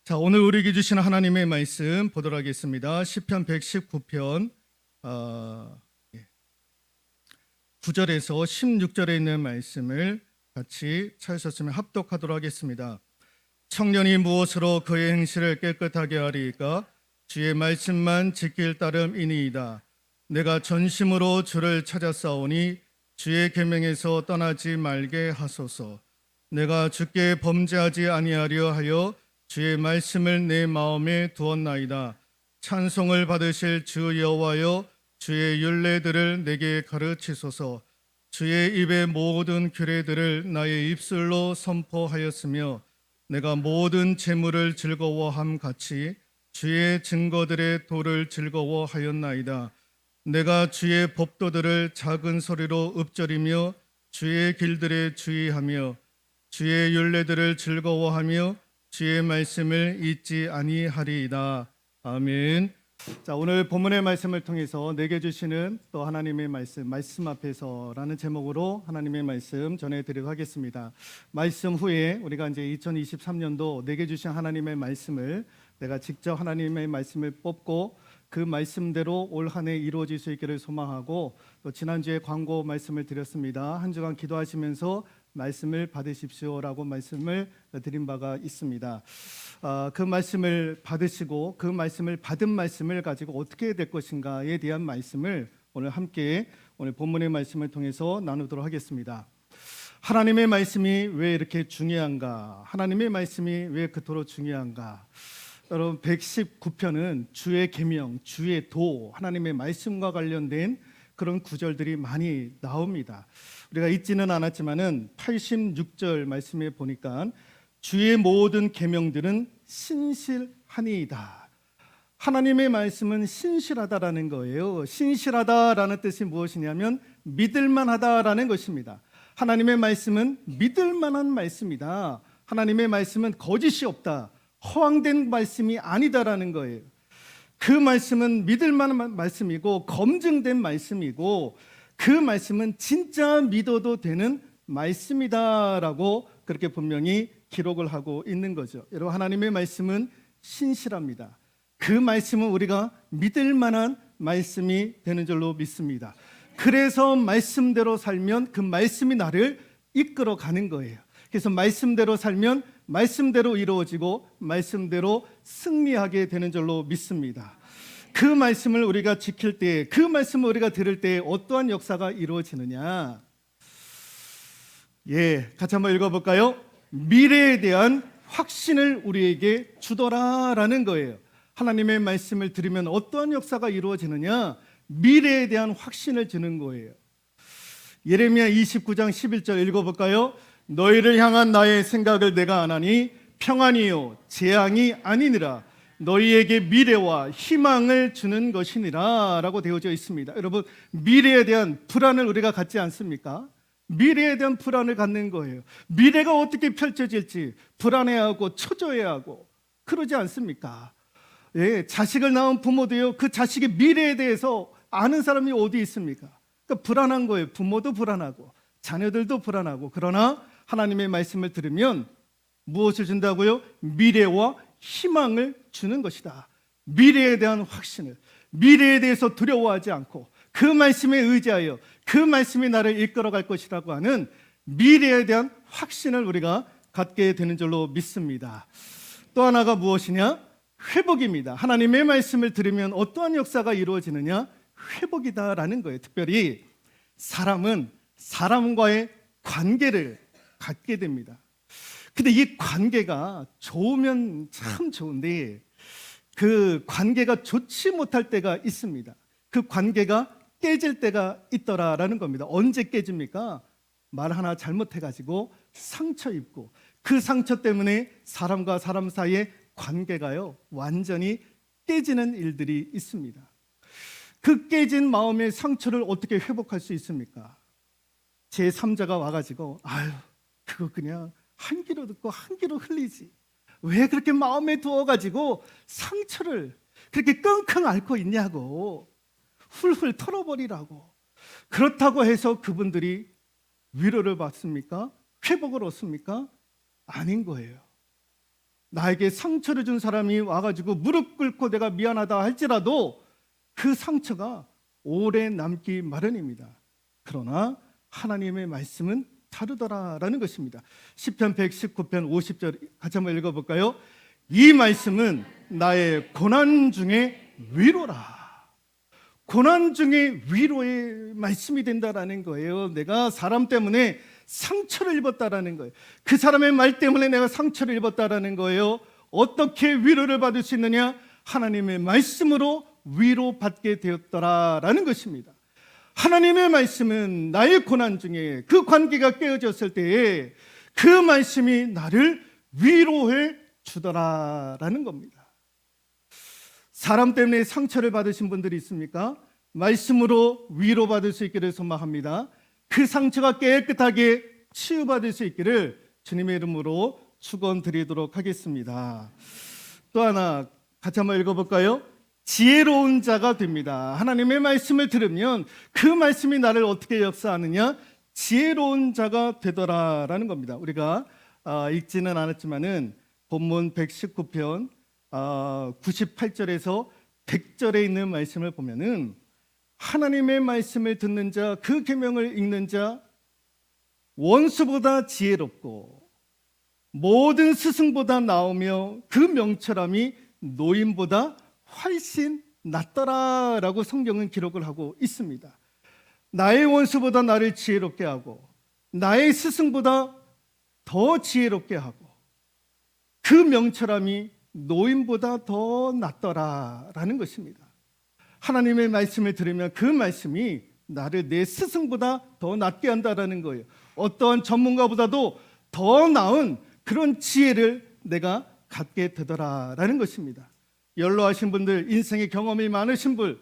자, 오늘 우리에게 주신 하나님의 말씀 보도록 하겠습니다. 시편 119편 9절에서 16절에 있는 말씀을 같이 찾으셨으면 합독하도록 하겠습니다. 청년이 무엇으로 그의 행실을 깨끗하게 하리이까? 주의 말씀만 지킬 따름이니이다. 내가 전심으로 주를 찾았사오니 주의 계명에서 떠나지 말게 하소서. 내가 주께 범죄하지 아니하려 하여 주의 말씀을 내 마음에 두었나이다. 찬송을 받으실 주 여호와여, 주의 율례들을 내게 가르치소서. 주의 입의 모든 규례들을 나의 입술로 선포하였으며 내가 모든 재물을 즐거워함 같이 주의 증거들의 도를 즐거워하였나이다. 내가 주의 법도들을 작은 소리로 읊조리며 주의 길들에 주의하며 주의 율례들을 즐거워하며 주의 말씀을 잊지 아니하리이다. 아멘. 자, 오늘 본문의 말씀을 통해서 내게 주시는 또 하나님의 말씀 앞에서라는 제목으로 하나님의 말씀 전해드리도록 하겠습니다. 말씀 후에 우리가 이제 2023년도 내게 주신 하나님의 말씀을 내가 직접 하나님의 말씀을 뽑고 그 말씀대로 올 한 해 이루어질 수 있기를 소망하고, 또 지난주에 광고 말씀을 드렸습니다. 한 주간 기도하시면서 말씀을 받으십시오라고 말씀을 드린 바가 있습니다. 그 말씀을 받으시고 그 말씀을 받은 말씀을 가지고 어떻게 될 것인가에 대한 말씀을 오늘 함께 오늘 본문의 말씀을 통해서 나누도록 하겠습니다. 하나님의 말씀이 왜 이렇게 중요한가? 하나님의 말씀이 왜 그토록 중요한가? 여러분, 119편은 주의 계명, 주의 도, 하나님의 말씀과 관련된 그런 구절들이 많이 나옵니다. 우리가 읽지는 않았지만은 86절 말씀에 보니까 주의 모든 계명들은 신실하니이다. 하나님의 말씀은 신실하다라는 거예요. 신실하다라는 뜻이 무엇이냐면 믿을만하다라는 것입니다. 하나님의 말씀은 믿을만한 말씀이다. 하나님의 말씀은 거짓이 없다. 허황된 말씀이 아니다라는 거예요. 그 말씀은 믿을만한 말씀이고 검증된 말씀이고 그 말씀은 진짜 믿어도 되는 말씀이다라고 그렇게 분명히 기록을 하고 있는 거죠. 여러분, 하나님의 말씀은 신실합니다. 그 말씀은 우리가 믿을 만한 말씀이 되는 줄로 믿습니다. 그래서 말씀대로 살면 그 말씀이 나를 이끌어 가는 거예요. 그래서 말씀대로 살면 말씀대로 이루어지고 말씀대로 승리하게 되는 줄로 믿습니다. 그 말씀을 우리가 지킬 때, 그 말씀을 우리가 들을 때 어떠한 역사가 이루어지느냐? 같이 한번 읽어볼까요? 미래에 대한 확신을 우리에게 주더라라는 거예요. 하나님의 말씀을 들으면 어떠한 역사가 이루어지느냐? 미래에 대한 확신을 주는 거예요. 예레미야 29장 11절 읽어볼까요? 너희를 향한 나의 생각을 내가 아나니 평안이요 재앙이 아니니라. 너희에게 미래와 희망을 주는 것이니라 라고 되어져 있습니다. 여러분, 미래에 대한 불안을 우리가 갖지 않습니까? 미래에 대한 불안을 갖는 거예요. 미래가 어떻게 펼쳐질지 불안해하고 초조해하고 그러지 않습니까? 자식을 낳은 부모도요, 그 자식의 미래에 대해서 아는 사람이 어디 있습니까? 그러니까 불안한 거예요. 부모도 불안하고 자녀들도 불안하고. 그러나 하나님의 말씀을 들으면 무엇을 준다고요? 미래와 희망을 주는 것이다. 미래에 대한 확신을, 미래에 대해서 두려워하지 않고 그 말씀에 의지하여 그 말씀이 나를 이끌어갈 것이라고 하는 미래에 대한 확신을 우리가 갖게 되는 줄로 믿습니다. 또 하나가 무엇이냐? 회복입니다. 하나님의 말씀을 들으면 어떠한 역사가 이루어지느냐? 회복이다라는 거예요. 특별히 사람은 사람과의 관계를 갖게 됩니다. 근데 이 관계가 좋으면 참 좋은데 그 관계가 좋지 못할 때가 있습니다. 그 관계가 깨질 때가 있더라라는 겁니다. 언제 깨집니까? 말 하나 잘못해가지고 상처 입고 그 상처 때문에 사람과 사람 사이의 관계가요 완전히 깨지는 일들이 있습니다. 그 깨진 마음의 상처를 어떻게 회복할 수 있습니까? 제3자가 와가지고 아유 그거 그냥 한 귀로 듣고 한 귀로 흘리지, 왜 그렇게 마음에 두어가지고 상처를 그렇게 끙끙 앓고 있냐고, 훌훌 털어버리라고. 그렇다고 해서 그분들이 위로를 받습니까? 회복을 얻습니까? 아닌 거예요. 나에게 상처를 준 사람이 와가지고 무릎 꿇고 내가 미안하다 할지라도 그 상처가 오래 남기 마련입니다. 그러나 하나님의 말씀은 다르더라라는 것입니다. 시편 119편 50절 같이 한번 읽어볼까요? 이 말씀은 나의 고난 중에 위로라. 고난 중에 위로의 말씀이 된다라는 거예요. 내가 사람 때문에 상처를 입었다라는 거예요. 그 사람의 말 때문에 내가 상처를 입었다라는 거예요. 어떻게 위로를 받을 수 있느냐? 하나님의 말씀으로 위로받게 되었더라라는 것입니다. 하나님의 말씀은 나의 고난 중에 그 관계가 깨어졌을 때에 그 말씀이 나를 위로해 주더라라는 겁니다. 사람 때문에 상처를 받으신 분들이 있습니까? 말씀으로 위로받을 수 있기를 소망합니다. 그 상처가 깨끗하게 치유받을 수 있기를 주님의 이름으로 축원드리도록 하겠습니다. 또 하나 같이 한번 읽어볼까요? 지혜로운 자가 됩니다. 하나님의 말씀을 들으면 그 말씀이 나를 어떻게 역사하느냐? 지혜로운 자가 되더라라는 겁니다. 우리가 읽지는 않았지만은 본문 119편 98절에서 100절에 있는 말씀을 보면은 하나님의 말씀을 듣는 자, 그 계명을 읽는 자 원수보다 지혜롭고 모든 스승보다 나오며 그 명철함이 노인보다 훨씬 낫더라라고 성경은 기록을 하고 있습니다. 나의 원수보다 나를 지혜롭게 하고 나의 스승보다 더 지혜롭게 하고 그 명철함이 노인보다 더 낫더라라는 것입니다. 하나님의 말씀을 들으면 그 말씀이 나를 내 스승보다 더 낫게 한다라는 거예요. 어떠한 전문가보다도 더 나은 그런 지혜를 내가 갖게 되더라라는 것입니다. 연로하신 분들, 인생의 경험이 많으신 분,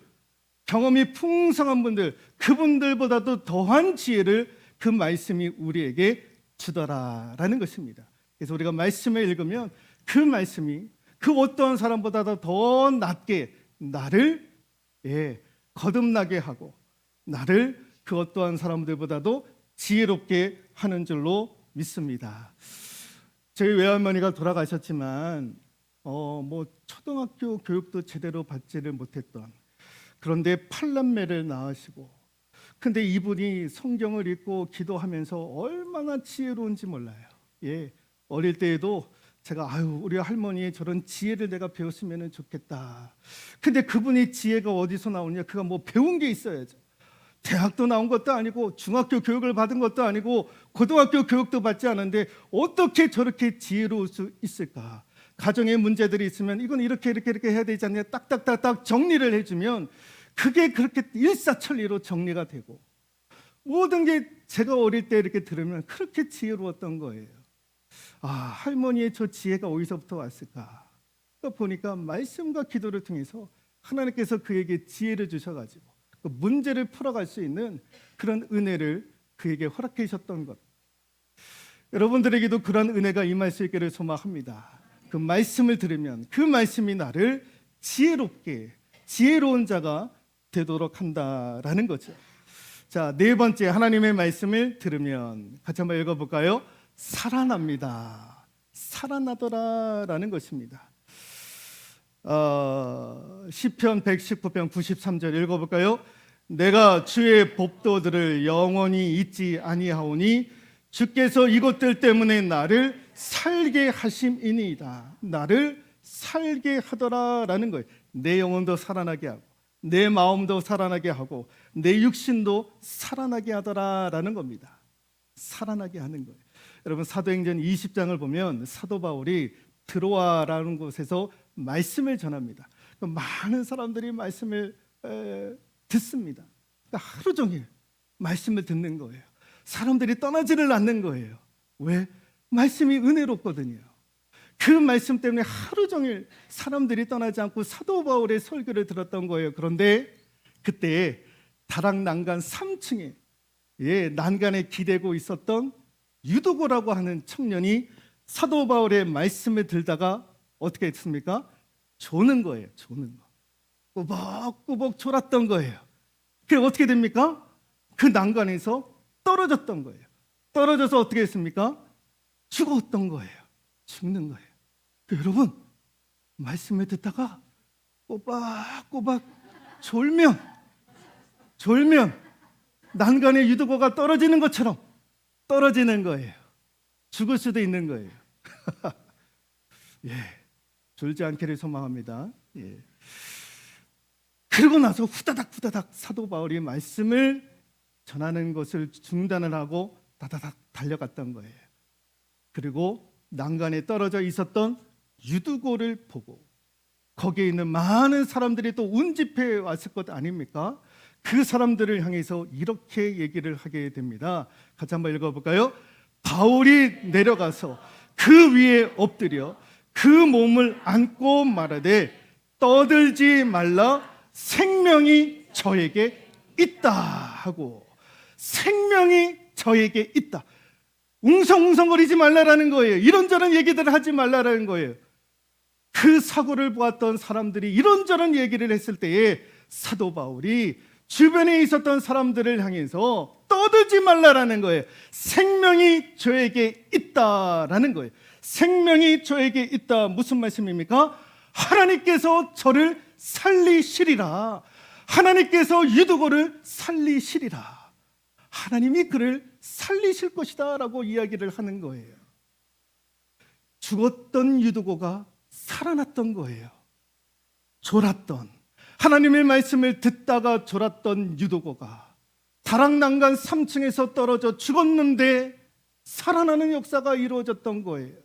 경험이 풍성한 분들, 그분들보다도 더한 지혜를 그 말씀이 우리에게 주더라라는 것입니다. 그래서 우리가 말씀을 읽으면 그 말씀이 그 어떤 사람보다도 더 낫게 나를 거듭나게 하고 나를 그 어떠한 사람들보다도 지혜롭게 하는 줄로 믿습니다. 저희 외할머니가 돌아가셨지만 초등학교 교육도 제대로 받지를 못했던, 그런데 8남매를 낳으시고, 근데 이분이 성경을 읽고 기도하면서 얼마나 지혜로운지 몰라요. 어릴 때에도 제가 우리 할머니의 저런 지혜를 내가 배웠으면 좋겠다. 근데 그분이 지혜가 어디서 나오냐? 그가 뭐 배운 게 있어야죠. 대학도 나온 것도 아니고 중학교 교육을 받은 것도 아니고 고등학교 교육도 받지 않은데 어떻게 저렇게 지혜로울 수 있을까? 가정에 문제들이 있으면 이건 이렇게 해야 되지 않냐? 딱딱딱딱 정리를 해주면 그게 그렇게 일사천리로 정리가 되고, 모든 게 제가 어릴 때 이렇게 들으면 그렇게 지혜로웠던 거예요. 할머니의 저 지혜가 어디서부터 왔을까? 보니까 말씀과 기도를 통해서 하나님께서 그에게 지혜를 주셔가지고 그 문제를 풀어갈 수 있는 그런 은혜를 그에게 허락해 주셨던 것. 여러분들에게도 그런 은혜가 임할 수 있기를 소망합니다. 그 말씀을 들으면 그 말씀이 나를 지혜로운 자가 되도록 한다라는 거죠. 자, 네 번째, 하나님의 말씀을 들으면 같이 한번 읽어볼까요? 살아납니다. 살아나더라라는 것입니다. 시편 119편 93절 읽어볼까요? 내가 주의 법도들을 영원히 잊지 아니하오니 주께서 이것들 때문에 나를 살게 하심이니이다. 나를 살게 하더라라는 거예요. 내 영혼도 살아나게 하고 내 마음도 살아나게 하고 내 육신도 살아나게 하더라라는 겁니다. 살아나게 하는 거예요. 여러분, 사도행전 20장을 보면 사도 바울이 드로아라는 곳에서 말씀을 전합니다. 많은 사람들이 말씀을 듣습니다. 그러니까 하루 종일 말씀을 듣는 거예요. 사람들이 떠나지를 않는 거예요. 왜? 말씀이 은혜롭거든요. 그 말씀 때문에 하루 종일 사람들이 떠나지 않고 사도 바울의 설교를 들었던 거예요. 그런데 그때 다락 난간 3층에 난간에 기대고 있었던 유두고라고 하는 청년이 사도 바울의 말씀을 들다가 어떻게 했습니까? 조는 거예요. 조는 거. 꾸벅꾸벅 졸았던 거예요. 그게 어떻게 됩니까? 그 난간에서 떨어졌던 거예요. 떨어져서 어떻게 했습니까? 죽었던 거예요. 죽는 거예요. 여러분, 말씀을 듣다가 꼬박꼬박 졸면 난간에 유두고가 떨어지는 것처럼 떨어지는 거예요. 죽을 수도 있는 거예요. 예, 졸지 않기를 소망합니다. 예. 그러고 나서 후다닥 사도 바울이 말씀을 전하는 것을 중단을 하고 다다닥 달려갔던 거예요. 그리고 난간에 떨어져 있었던 유두고를 보고 거기에 있는 많은 사람들이 또 운집해 왔을 것 아닙니까? 그 사람들을 향해서 이렇게 얘기를 하게 됩니다. 같이 한번 읽어볼까요? 바울이 내려가서 그 위에 엎드려 그 몸을 안고 말하되 떠들지 말라, 생명이 저에게 있다 하고, 생명이 저에게 있다. 웅성웅성거리지 말라라는 거예요. 이런저런 얘기들을 하지 말라라는 거예요. 그 사고를 보았던 사람들이 이런저런 얘기를 했을 때에 사도 바울이 주변에 있었던 사람들을 향해서 떠들지 말라라는 거예요. 생명이 저에게 있다라는 거예요. 생명이 저에게 있다. 무슨 말씀입니까? 하나님께서 저를 살리시리라. 하나님께서 유두고를 살리시리라. 하나님이 그를 살리실 것이다 라고 이야기를 하는 거예요. 죽었던 유두고가 살아났던 거예요. 졸았던, 하나님의 말씀을 듣다가 졸았던 유두고가 다락난간 3층에서 떨어져 죽었는데 살아나는 역사가 이루어졌던 거예요.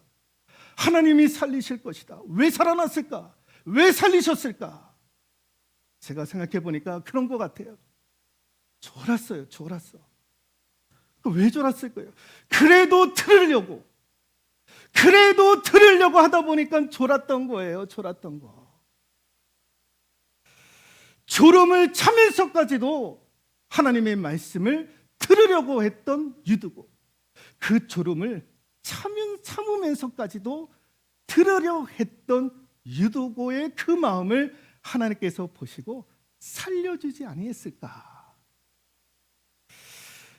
하나님이 살리실 것이다. 왜 살아났을까? 왜 살리셨을까? 제가 생각해 보니까 그런 것 같아요. 졸았어요. 왜 졸았을 거예요? 그래도 들으려고 하다 보니까 졸았던 거예요. 졸았던 거. 졸음을 참으면서까지도 하나님의 말씀을 들으려고 했던 유두고, 그 졸음을 참으면서까지도 들으려 했던 유두고의 그 마음을 하나님께서 보시고 살려주지 아니했을까?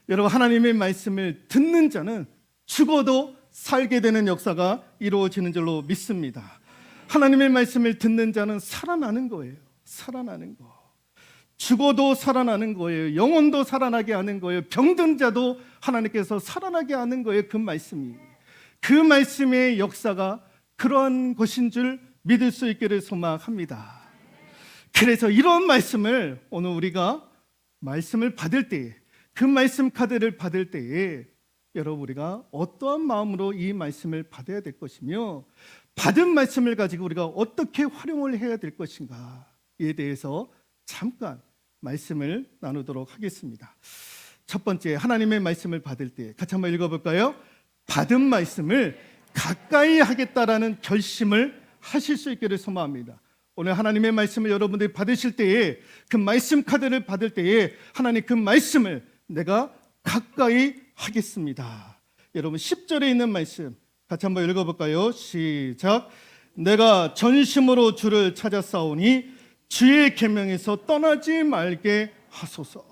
여러분, 하나님의 말씀을 듣는 자는 죽어도 살게 되는 역사가 이루어지는 줄로 믿습니다. 하나님의 말씀을 듣는 자는 살아나는 거예요. 살아나는 거. 죽어도 살아나는 거예요. 영혼도 살아나게 하는 거예요. 병든 자도 하나님께서 살아나게 하는 거예요. 그 말씀이. 그 말씀의 역사가 그러한 것인 줄 믿을 수 있기를 소망합니다. 그래서 이런 말씀을 오늘 우리가 말씀을 받을 때, 그 말씀 카드를 받을 때에 여러분, 우리가 어떠한 마음으로 이 말씀을 받아야 될 것이며 받은 말씀을 가지고 우리가 어떻게 활용을 해야 될 것인가에 대해서 잠깐 말씀을 나누도록 하겠습니다. 첫 번째, 하나님의 말씀을 받을 때 같이 한번 읽어볼까요? 받은 말씀을 가까이 하겠다라는 결심을 하실 수 있기를 소망합니다. 오늘 하나님의 말씀을 여러분들이 받으실 때에, 그 말씀 카드를 받을 때에 하나님 그 말씀을 내가 가까이 하겠습니다. 여러분, 10절에 있는 말씀 같이 한번 읽어볼까요? 시작. 내가 전심으로 주를 찾았사오니 주의 계명에서 떠나지 말게 하소서.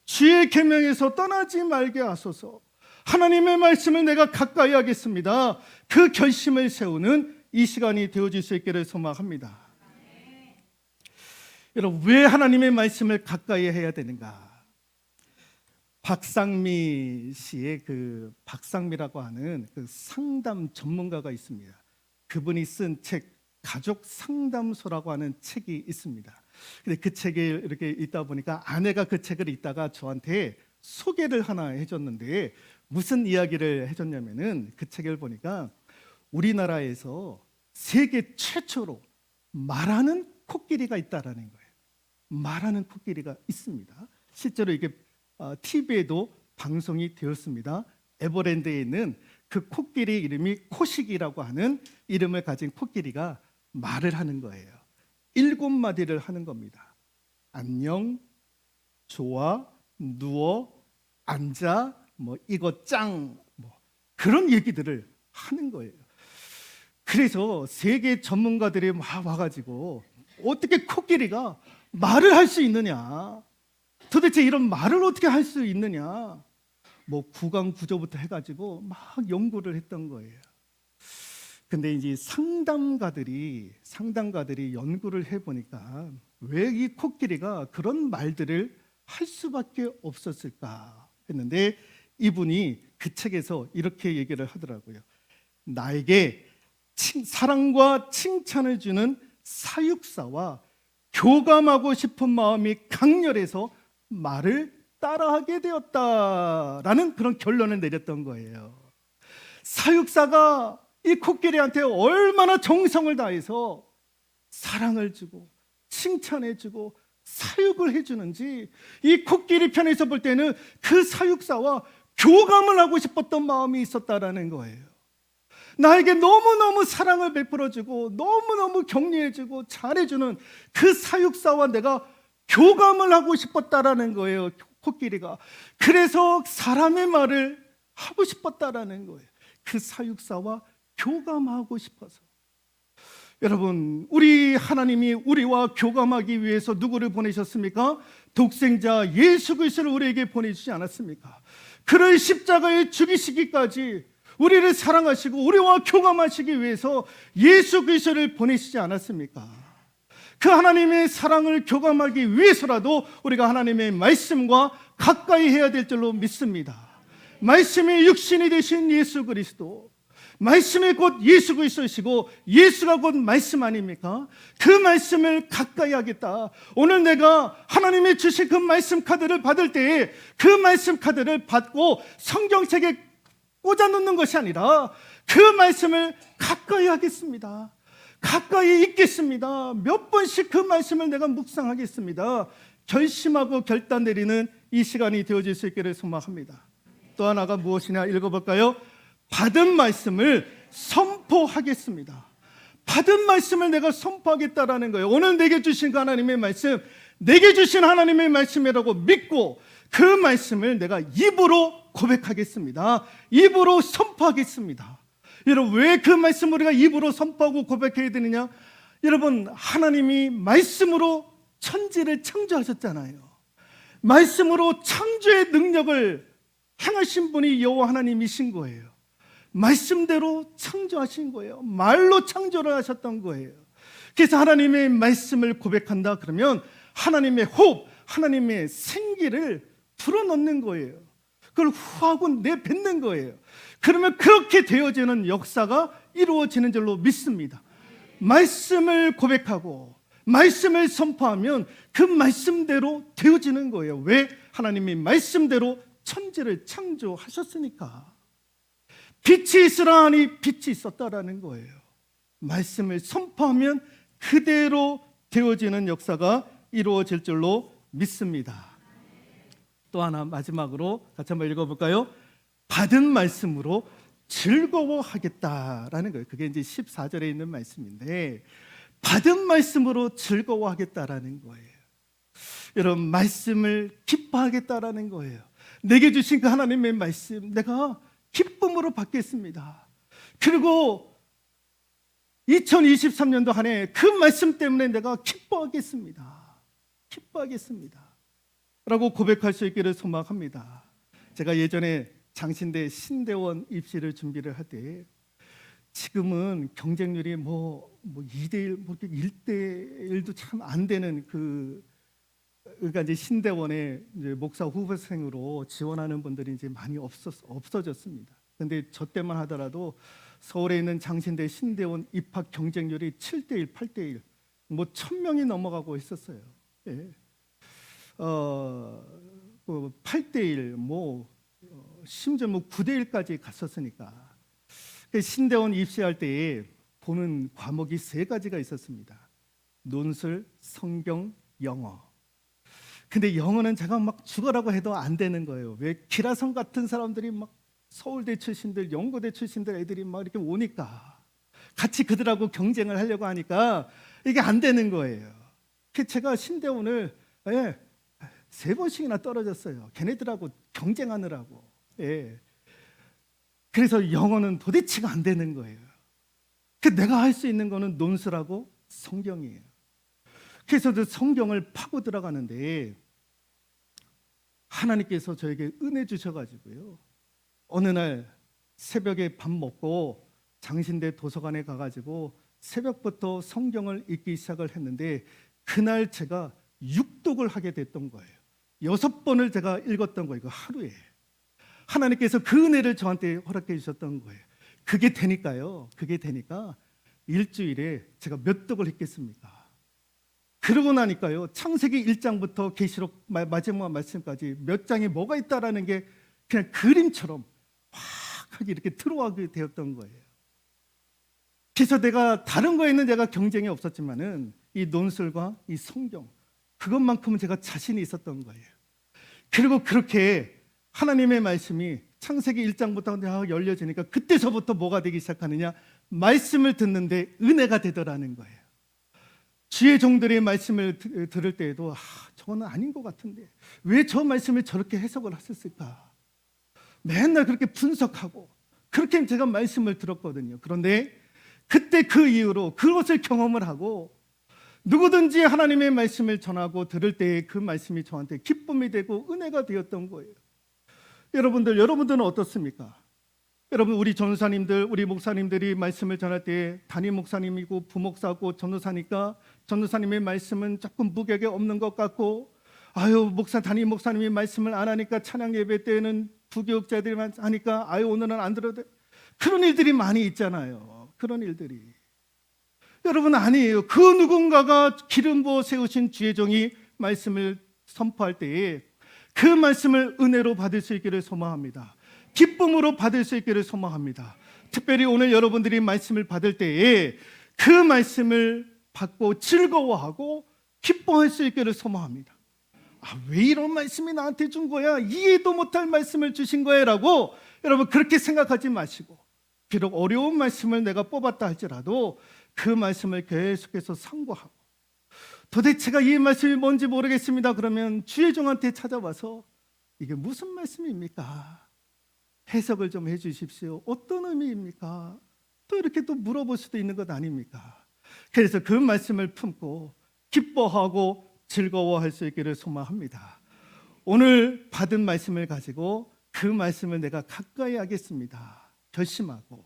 주의 계명에서 떠나지 말게 하소서. 하나님의 말씀을 내가 가까이 하겠습니다. 그 결심을 세우는 이 시간이 되어질 수 있기를 소망합니다. 여러분, 왜 하나님의 말씀을 가까이 해야 되는가? 박상미 씨의 그 박상미라고 하는 그 상담 전문가가 있습니다. 그분이 쓴 책 가족 상담소라고 하는 책이 있습니다. 근데 그 책에 이렇게 있다 보니까 아내가 그 책을 읽다가 저한테 소개를 하나 해줬는데, 무슨 이야기를 해줬냐면은 그 책을 보니까 우리나라에서 세계 최초로 말하는 코끼리가 있다라는 거예요. 말하는 코끼리가 있습니다. 실제로 이게 TV에도 방송이 되었습니다. 에버랜드에 있는 그 코끼리 이름이 코식이라고 하는 이름을 가진 코끼리가 말을 하는 거예요. 7마디를 하는 겁니다. 안녕, 좋아, 누워, 앉아, 뭐 이거 짱, 뭐 그런 얘기들을 하는 거예요. 그래서 세계 전문가들이 막 와가지고 어떻게 코끼리가 말을 할 수 있느냐, 도대체 이런 말을 어떻게 할 수 있느냐, 뭐 구강 구조부터 해가지고 막 연구를 했던 거예요. 근데 이제 상담가들이 연구를 해보니까 왜 이 코끼리가 그런 말들을 할 수밖에 없었을까 했는데 이분이 그 책에서 이렇게 얘기를 하더라고요. 나에게 사랑과 칭찬을 주는 사육사와 교감하고 싶은 마음이 강렬해서 말을 따라하게 되었다라는 그런 결론을 내렸던 거예요. 사육사가 이 코끼리한테 얼마나 정성을 다해서 사랑을 주고 칭찬해 주고 사육을 해주는지 이 코끼리 편에서 볼 때는 그 사육사와 교감을 하고 싶었던 마음이 있었다라는 거예요. 나에게 너무너무 사랑을 베풀어주고 너무너무 격려해주고 잘해주는 그 사육사와 내가 교감을 하고 싶었다라는 거예요, 코끼리가. 그래서 사람의 말을 하고 싶었다라는 거예요. 그 사육사와 교감하고 싶어서. 여러분, 우리 하나님이 우리와 교감하기 위해서 누구를 보내셨습니까? 독생자 예수 그리스도를 우리에게 보내주지 않았습니까? 그를 십자가에 죽이시기까지 우리를 사랑하시고 우리와 교감하시기 위해서 예수 그리스도를 보내시지 않았습니까? 그 하나님의 사랑을 교감하기 위해서라도 우리가 하나님의 말씀과 가까이 해야 될 줄로 믿습니다. 말씀이 육신이 되신 예수 그리스도, 말씀이 곧 예수 그리스도이시고 예수가 곧 말씀 아닙니까? 그 말씀을 가까이 하겠다. 오늘 내가 하나님이 주신 그 말씀 카드를 받을 때에 그 말씀 카드를 받고 성경책에 꽂아 놓는 것이 아니라 그 말씀을 가까이 하겠습니다. 가까이 있겠습니다. 몇 번씩 그 말씀을 내가 묵상하겠습니다. 결심하고 결단 내리는 이 시간이 되어질 수 있기를 소망합니다. 또 하나가 무엇이냐 읽어볼까요? 받은 말씀을 선포하겠습니다. 받은 말씀을 내가 선포하겠다라는 거예요. 오늘 내게 주신 그 하나님의 말씀, 내게 주신 하나님의 말씀이라고 믿고 그 말씀을 내가 입으로 고백하겠습니다. 입으로 선포하겠습니다. 여러분, 왜 그 말씀을 우리가 입으로 선포하고 고백해야 되느냐? 여러분, 하나님이 말씀으로 천지를 창조하셨잖아요. 말씀으로 창조의 능력을 행하신 분이 여호와 하나님이신 거예요. 말씀대로 창조하신 거예요. 말로 창조를 하셨던 거예요. 그래서 하나님의 말씀을 고백한다 그러면 하나님의 호흡, 하나님의 생기를 불어넣는 거예요. 그걸 후하고 내뱉는 거예요. 그러면 그렇게 되어지는 역사가 이루어지는 줄로 믿습니다. 말씀을 고백하고 말씀을 선포하면 그 말씀대로 되어지는 거예요. 왜? 하나님이 말씀대로 천지를 창조하셨으니까. 빛이 있으라 하니 빛이 있었다라는 거예요. 말씀을 선포하면 그대로 되어지는 역사가 이루어질 줄로 믿습니다. 또 하나 마지막으로 같이 한번 읽어볼까요? 받은 말씀으로 즐거워하겠다라는 거예요. 그게 이제 14절에 있는 말씀인데 받은 말씀으로 즐거워하겠다라는 거예요. 여러분, 말씀을 기뻐하겠다라는 거예요. 내게 주신 그 하나님의 말씀 내가 기쁨으로 받겠습니다. 그리고 2023년도 한 해 그 말씀 때문에 내가 기뻐하겠습니다. 기뻐하겠습니다. 라고 고백할 수 있기를 소망합니다. 제가 예전에 장신대 신대원 입시를 준비를 할 때 지금은 경쟁률이 뭐 2대1, 뭐 1대1도 참 안 되는 그러니까 이제 신대원에 이제 목사 후보생으로 지원하는 분들이 이제 많이 없어졌습니다. 근데 저 때만 하더라도 서울에 있는 장신대 신대원 입학 경쟁률이 7대1, 8대1, 뭐 1000명이 넘어가고 있었어요. 예. 8대1, 뭐 심지어 뭐 9대1까지 갔었으니까. 신대원 입시할 때에 보는 과목이 3가지가 있었습니다. 논술, 성경, 영어. 근데 영어는 제가 막 죽어라고 해도 안 되는 거예요. 왜? 기라성 같은 사람들이 막 서울대 출신들, 연고대 출신들 애들이 막 이렇게 오니까 같이 그들하고 경쟁을 하려고 하니까 이게 안 되는 거예요. 그래서 제가 신대원을 3번씩이나 떨어졌어요. 걔네들하고 경쟁하느라고. 예. 그래서 영어는 도대체가 안 되는 거예요. 내가 할 수 있는 거는 논술하고 성경이에요. 그래서 그 성경을 파고 들어가는데 하나님께서 저에게 은혜 주셔가지고요. 어느 날 새벽에 밥 먹고 장신대 도서관에 가가지고 새벽부터 성경을 읽기 시작을 했는데 그날 제가 육독을 하게 됐던 거예요. 6번을 제가 읽었던 거예요. 그 하루에. 하나님께서 그 은혜를 저한테 허락해 주셨던 거예요. 그게 되니까요. 그게 되니까 일주일에 제가 몇 독을 했겠습니까? 그러고 나니까요. 창세기 1장부터 계시록 마지막 말씀까지 몇 장에 뭐가 있다라는 게 그냥 그림처럼 확하게 이렇게 들어가게 되었던 거예요. 그래서 내가 다른 거에는 내가 경쟁이 없었지만은 이 논술과 이 성경 그것만큼은 제가 자신이 있었던 거예요. 그리고 그렇게 하나님의 말씀이 창세기 1장부터 열려지니까 그때서부터 뭐가 되기 시작하느냐? 말씀을 듣는데 은혜가 되더라는 거예요. 주의 종들의 말씀을 들을 때에도 저거는 아닌 것 같은데 왜 저 말씀을 저렇게 해석을 하셨을까? 맨날 그렇게 분석하고 그렇게 제가 말씀을 들었거든요. 그런데 그때 그 이후로 그것을 경험을 하고 누구든지 하나님의 말씀을 전하고 들을 때 그 말씀이 저한테 기쁨이 되고 은혜가 되었던 거예요. 여러분들은 어떻습니까? 여러분 우리 전도사님들, 우리 목사님들이 말씀을 전할 때 담임 목사님이고 부목사고 전도사니까 전도사님의 말씀은 조금 무게가 없는 것 같고 담임 목사님이 말씀을 안 하니까 찬양 예배 때는 부교육자들만 하니까 오늘은 안 들어도 돼. 그런 일들이 많이 있잖아요. 그런 일들이. 여러분 아니에요. 그 누군가가 기름 부어 세우신 주의 종이 말씀을 선포할 때에 그 말씀을 은혜로 받을 수 있기를 소망합니다. 기쁨으로 받을 수 있기를 소망합니다. 특별히 오늘 여러분들이 말씀을 받을 때에 그 말씀을 받고 즐거워하고 기뻐할 수 있기를 소망합니다. 왜 이런 말씀이 나한테 준 거야? 이해도 못할 말씀을 주신 거야? 라고 여러분 그렇게 생각하지 마시고 비록 어려운 말씀을 내가 뽑았다 할지라도 그 말씀을 계속해서 상고하고 도대체가 이 말씀이 뭔지 모르겠습니다. 그러면 주의 종한테 찾아와서 이게 무슨 말씀입니까? 해석을 좀 해주십시오. 어떤 의미입니까? 또 이렇게 또 물어볼 수도 있는 것 아닙니까? 그래서 그 말씀을 품고 기뻐하고 즐거워할 수 있기를 소망합니다. 오늘 받은 말씀을 가지고 그 말씀을 내가 가까이 하겠습니다. 결심하고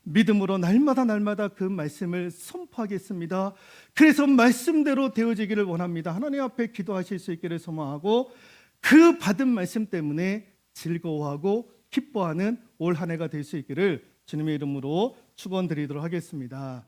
믿음으로 날마다 그 말씀을 선포하겠습니다. 그래서 말씀대로 되어지기를 원합니다. 하나님 앞에 기도하실 수 있기를 소망하고 그 받은 말씀 때문에 즐거워하고 기뻐하는 올 한 해가 될 수 있기를 주님의 이름으로 축원드리도록 하겠습니다.